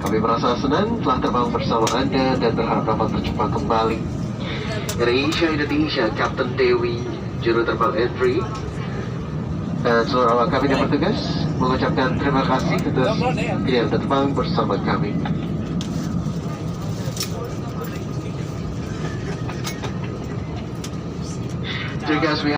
Kami merasa senang telah terbang bersama Anda dan berharap dapat berjumpa kembali. Indonesia, Kapten Dewi, juru terbang Entry, dan seluruh awak kabin yang bertugas mengucapkan terima kasih atas pilihan terbang bersama kami. Terima kasih.